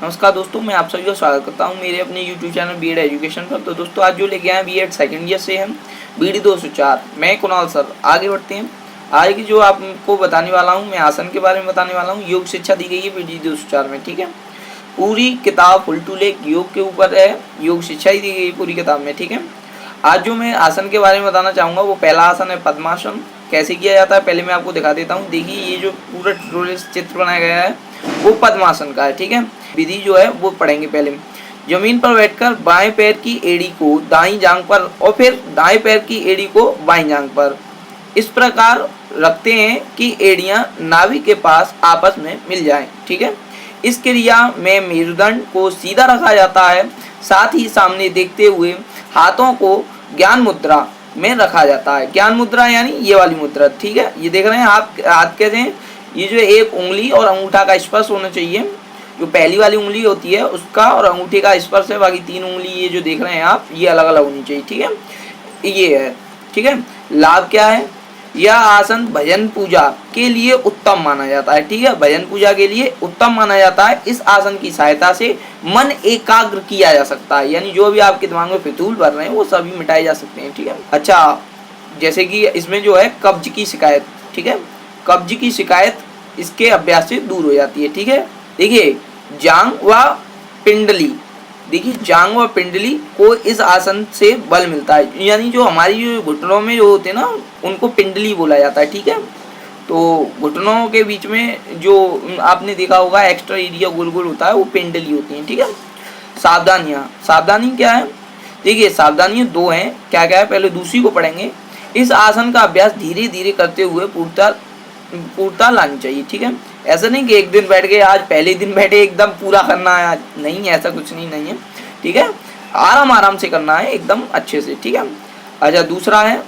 नमस्कार दोस्तों, मैं आप सभी का स्वागत करता हूं मेरे अपने YouTube चैनल बीएड एजुकेशन पर। तो दोस्तों आज जो लेके आए हैं बीएड सेकेंड ईयर से हम बीडी 204। मैं कुणाल सर। आगे बढ़ते हैं। आज की जो आपको बताने वाला हूं, मैं आसन के बारे में बताने वाला हूं। योग शिक्षा दी गई है बीडी 204 में, ठीक है। पूरी किताब फुल टू लेक योग के ऊपर है, योग शिक्षा ही दी गई है पूरी किताब में, ठीक है। आज जो मैं आसन के बारे में बताना चाहूँगा वो पहला आसन है पद्मासन। कैसे किया जाता है पहले मैं आपको दिखा देता हूँ। देखिए ये जो पूरा चित्र बनाया गया है वो पद्मासन का है, ठीक है। विधि जो है वो पढ़ेंगे पहले। जमीन पर बैठकर बाएं पैर की एड़ी को दाईं जांघ पर और फिर दाएं पैर की एड़ी को बाईं जांघ पर इस प्रकार रखते हैं कि एड़ियां नाभि के पास आपस में मिल जाएं, ठीक है। इस क्रिया में मेरुदंड को सीधा रखा जाता है, साथ ही सामने देखते हुए हाथों को ज्ञान मुद्रा में रखा जाता है। ज्ञान मुद्रा यानी ये वाली मुद्रा, ठीक है। ये देख रहे हैं हाथ कैसे हैं, ये जो एक उंगली और अंगूठा का स्पर्श होना चाहिए। जो पहली वाली उंगली होती है उसका और अंगूठे का स्पर्श है, बाकी तीन उंगली ये जो देख रहे हैं आप ये अलग अलग होनी चाहिए, ठीक है। ये है, ठीक है। लाभ क्या है, यह आसन भजन पूजा के लिए उत्तम माना जाता है, ठीक है। भजन पूजा के लिए उत्तम माना जाता है। इस आसन की सहायता से मन एकाग्र किया जा सकता है, यानी जो भी आपके दिमाग में फितूल भर रहे हैं वो सभी मिटाए जा सकते हैं, ठीक है। अच्छा, जैसे कि इसमें जो है कब्ज की शिकायत, ठीक है। कब्ज की शिकायत इसके अभ्यास से दूर हो जाती है, ठीक है। देखिए जांघ व पिंडली, देखिए जांघ व पिंडली को इस आसन से बल मिलता है, यानी जो हमारी जो घुटनों में जो होते हैं ना उनको पिंडली बोला जाता है, ठीक है। तो घुटनों के बीच में जो आपने देखा होगा एक्स्ट्रा एरिया गोल गोल होता है वो पिंडली होती है, ठीक है। सावधानियाँ, सावधानी क्या है, देखिए सावधानियाँ दो हैं। क्या क्या है पहले दूसरी को पढ़ेंगे। इस आसन का अभ्यास धीरे धीरे करते हुए पूर्णता लानी चाहिए, ठीक है। ऐसा नहीं कि एक दिन बैठ गए, आज पहले दिन बैठे एकदम पूरा करना है, नहीं ऐसा कुछ नहीं है, ठीक है। आराम आराम से करना है एकदम अच्छे से, ठीक है। अच्छा, दूसरा है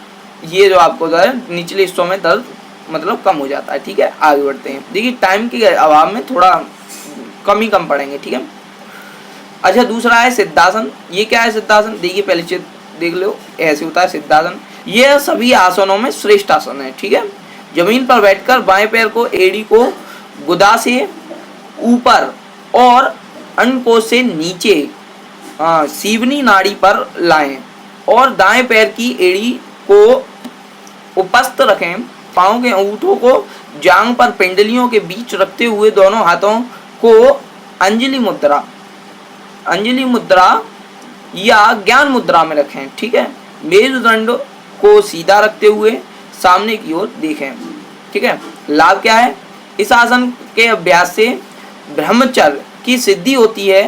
ये जो आपको निचले हिस्सों में दर्द मतलब कम हो जाता है, ठीक है। आगे बढ़ते हैं। देखिए टाइम के अभाव में थोड़ा कम पढ़ेंगे, ठीक है। अच्छा, दूसरा है सिद्धासन। ये क्या है सिद्धासन, देखिए पहले चित्र देख लो, ऐसे होता है सिद्धासन। यह सभी आसनों में श्रेष्ठ आसन है, ठीक है। जमीन पर बैठकर बाएं पैर को एड़ी को गुदा से ऊपर और अंडकोश से नीचे सीवनी नाड़ी पर लाएं और दाएं पैर की एड़ी को उपस्थ रखें। पांव के अंगूठों को जांघ पर पिंडलियों के बीच रखते हुए दोनों हाथों को अंजलि मुद्रा या ज्ञान मुद्रा में रखें, ठीक है। मेरुदंड को सीधा रखते हुए सामने की ओर देखें, ठीक है। लाभ क्या है, इस आसन के अभ्यास से ब्रह्मचर्य की सिद्धि होती है।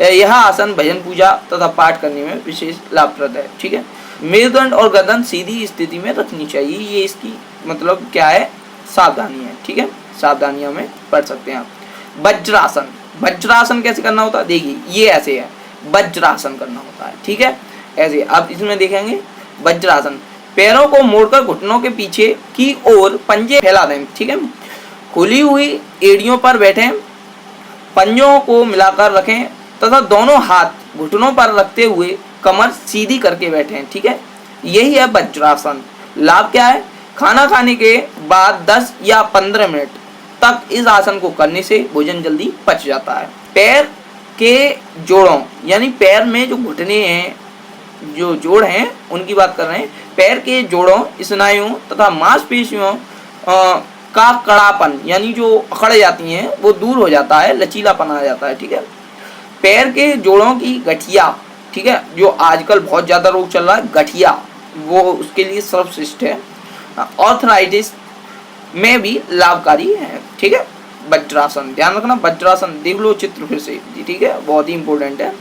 यह आसन भजन पूजा तथा पाठ करने में विशेष लाभप्रद है, ठीक है। मेरुदंड और गर्दन सीधी स्थिति में रखनी चाहिए, ये इसकी मतलब क्या है सावधानी है, ठीक है। सावधानियों में पढ़ सकते हैं आप। वज्रासन, वज्रासन कैसे करना होता है, देखिए ये ऐसे है, वज्रासन करना होता है, ठीक है। ऐसे आप इसमें देखेंगे वज्रासन। पैरों को मोड़कर घुटनों के पीछे की ओर पंजे फैला दें, ठीक है। खुली हुई एड़ियों पर बैठें, पंजों को मिलाकर रखें तथा दोनों हाथ घुटनों पर रखते हुए कमर सीधी करके बैठें, ठीक है। यही है वज्रासन। लाभ क्या है, खाना खाने के बाद 10 या 15 मिनट तक इस आसन को करने से भोजन जल्दी पच जाता है। पैर के जोड़ों यानी पैर में जो घुटने हैं, जो जोड़ हैं उनकी बात कर रहे हैं। पैर के जोड़ों, स्नायुओं तथा मांसपेशियों का कड़ापन यानी जो अकड़ जाती हैं वो दूर हो जाता है, लचीलापन आ जाता है, ठीक है। पैर के जोड़ों की गठिया, ठीक है, जो आजकल बहुत ज़्यादा रोग चल रहा है गठिया, वो उसके लिए सर्वश्रेष्ठ है। आर्थराइटिस में भी लाभकारी है, ठीक है। वज्रासन ध्यान रखना, वज्रासन देख लो चित्र फिर से, ठीक है, बहुत ही इंपॉर्टेंट है।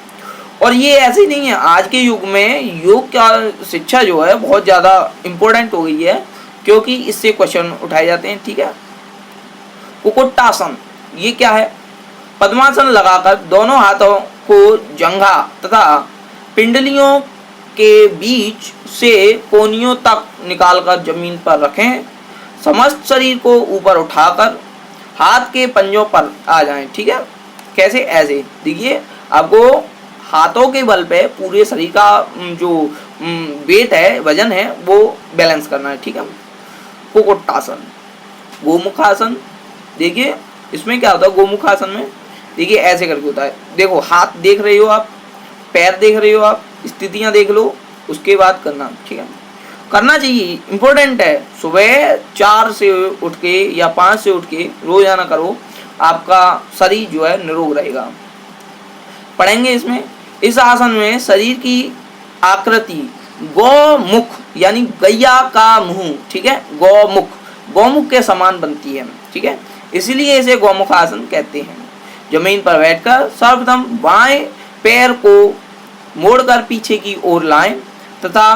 और ये ऐसे ही नहीं है, आज के युग में योग का शिक्षा जो है बहुत ज़्यादा इम्पोर्टेंट हो गई है, क्योंकि इससे क्वेश्चन उठाए जाते हैं, ठीक है। कुक्कुटासन, ये क्या है, पद्मासन लगाकर दोनों हाथों को जंघा तथा पिंडलियों के बीच से कोहनियों तक निकालकर जमीन पर रखें। समस्त शरीर को ऊपर उठाकर हाथ के पंजों पर आ जाएं, ठीक है। कैसे, ऐसे देखिए आपको हाथों के बल पे पूरे शरीर का जो वेट है, वजन है, वो बैलेंस करना है, ठीक है। कुक्कुटासन। गोमुखासन, देखिए इसमें क्या होता है, गोमुखासन में देखिए ऐसे करके होता है। देखो हाथ देख रहे हो आप, पैर देख रहे हो आप, स्थितियां देख लो, उसके बाद करना, ठीक है। करना चाहिए, इम्पोर्टेंट है। सुबह 4 से उठ के या 5 से उठ के रोजाना करो, आपका शरीर जो है निरोग रहेगा। पढ़ेंगे इसमें। इस आसन में शरीर की आकृति गौमुख यानी गैया का मुंह, ठीक है, गौमुख के समान बनती है, ठीक है, इसलिए इसे गौमुख आसन कहते हैं। जमीन पर बैठकर सर्वप्रथम बाएं पैर को मोड़कर पीछे की ओर लाएं तथा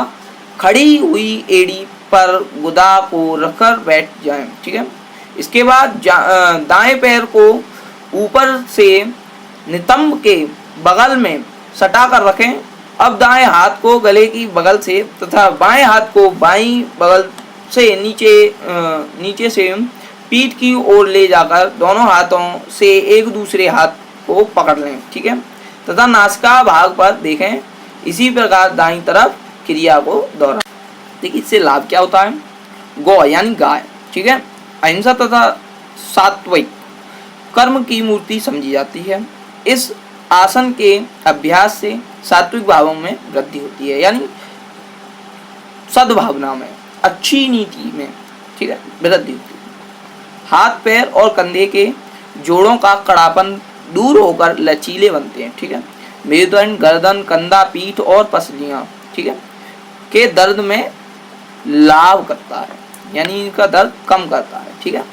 खड़ी हुई एड़ी पर गुदा को रखकर बैठ जाएं, ठीक है। इसके बाद दाएं पैर को ऊपर से नितंब के बगल में सटा कर रखें। अब दाएं हाथ को गले की बगल से तथा बाएं हाथ को बाईं बगल से नीचे से पीठ की ओर ले जाकर दोनों हाथों से एक दूसरे हाथ को पकड़ लें, ठीक है, तथा नासिका भाग पर देखें। इसी प्रकार दाईं तरफ क्रिया को दोहराएं। देखिए इससे लाभ क्या होता है। गौ यानी गाय, ठीक है, अहिंसा तथा सात्विक कर्म की मूर्ति समझी जाती है। इस आसन के अभ्यास से सात्विक भावों में वृद्धि होती है, यानी सद्भावना में, अच्छी नीति में, ठीक है, वृद्धि होती है। हाथ पैर और कंधे के जोड़ों का कड़ापन दूर होकर लचीले बनते हैं, ठीक है। मेरुदंड, गर्दन, कंधा, पीठ और पसलियां, ठीक है, के दर्द में लाभ करता है, यानी इनका दर्द कम करता है, ठीक है।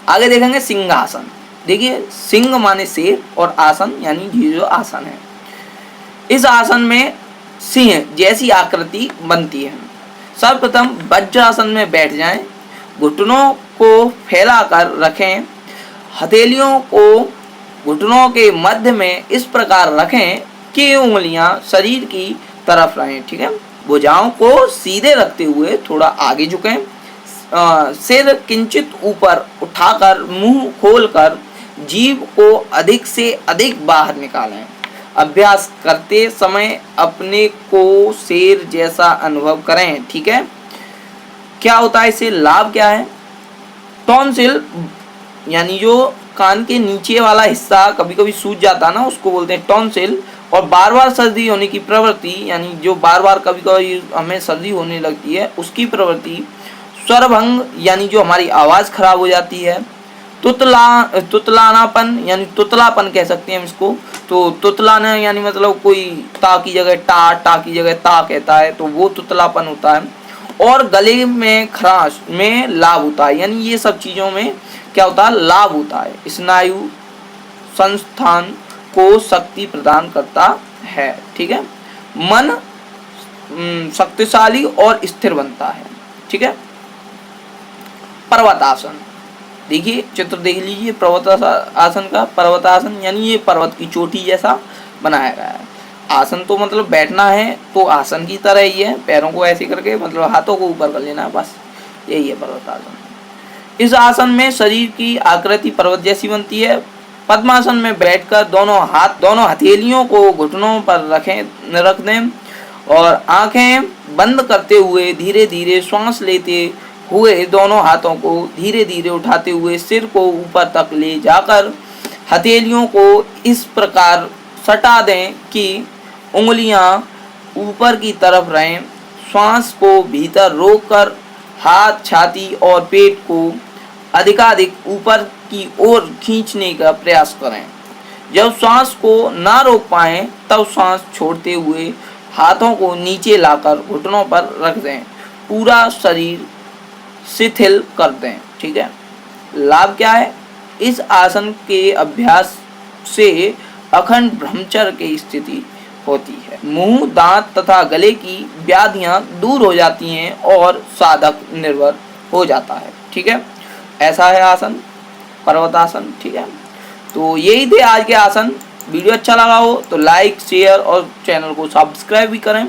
आगे देखेंगे सिंहासन। देखिए सिंह माने शेर और आसन यानी ये जो आसन है। इस आसन में सिंह जैसी आकृति बनती है। सर्वप्रथम वज्रासन में बैठ जाएं, घुटनों को फैलाकर रखें, हथेलियों को घुटनों के मध्य में इस प्रकार रखें कि उंगलियां शरीर की तरफ रहें, ठीक है। भुजाओं को सीधे रखते हुए थोड़ा आगे झुकें, सिर किंचित ऊपर उठाकर मुंह खोलकर जीभ को अधिक से अधिक बाहर निकालें। अभ्यास करते समय अपने को शेर जैसा अनुभव करें, ठीक है। क्या होता है इससे लाभ क्या है। टॉन्सिल यानी जो कान के नीचे वाला हिस्सा कभी कभी सूज जाता ना, उसको बोलते हैं टॉन्सिल। और बार बार सर्दी होने की प्रवृत्ति, यानी जो बार बार कभी कभी हमें सर्दी होने लगती है उसकी प्रवृत्ति। स्वरभंग यानी जो हमारी आवाज़ खराब हो जाती है। तुतलानापन यानी तुतलापन कह सकते हैं हम इसको। तो तुतलाना यानी मतलब कोई ता की जगह टा की जगह ता कहता है, तो वो तुतलापन होता है। और गले में खराश में लाभ होता है, यानी ये सब चीज़ों में क्या होता है, लाभ होता है। स्नायु संस्थान को शक्ति प्रदान करता है, ठीक है। मन शक्तिशाली और स्थिर बनता है, ठीक है। पर्वतासन। देखिए चित्र देख लीजिए पर्वतासन का। पर्वतासन यानी ये पर्वत की चोटी जैसा बनाया गया है। आसन तो मतलब बैठना है तो आसन की तरह ही है, पैरों को ऐसे करके मतलब हाथों को ऊपर कर लेना है, बस यही है पर्वतासन। इस आसन में शरीर की आकृति पर्वत जैसी बनती है। पद्मासन में बैठकर दोनों हथेलियों को घुटनों पर रख दें और आंखें बंद करते हुए धीरे धीरे श्वास लेते हुए दोनों हाथों को धीरे धीरे उठाते हुए सिर को ऊपर तक ले जाकर हथेलियों को इस प्रकार सटा दें कि उंगलियां ऊपर की तरफ रहें। श्वास को भीतर रोककर हाथ, छाती और पेट को अधिकाधिक ऊपर की ओर खींचने का प्रयास करें। जब श्वास को ना रोक पाएं तब श्वास छोड़ते हुए हाथों को नीचे लाकर घुटनों पर रख दें। पूरा शरीर शिथिल कर दें, ठीक है। लाभ क्या है। इस आसन के अभ्यास से अखंड ब्रह्मचर्य की स्थिति होती है। मुंह, दांत तथा गले की व्याधियां दूर हो जाती हैं और साधक निर्भर हो जाता है, ठीक है। ऐसा है आसन पर्वतासन, ठीक है। तो यही थे आज के आसन। वीडियो अच्छा लगा हो तो लाइक, शेयर और चैनल को सब्सक्राइब भी करें।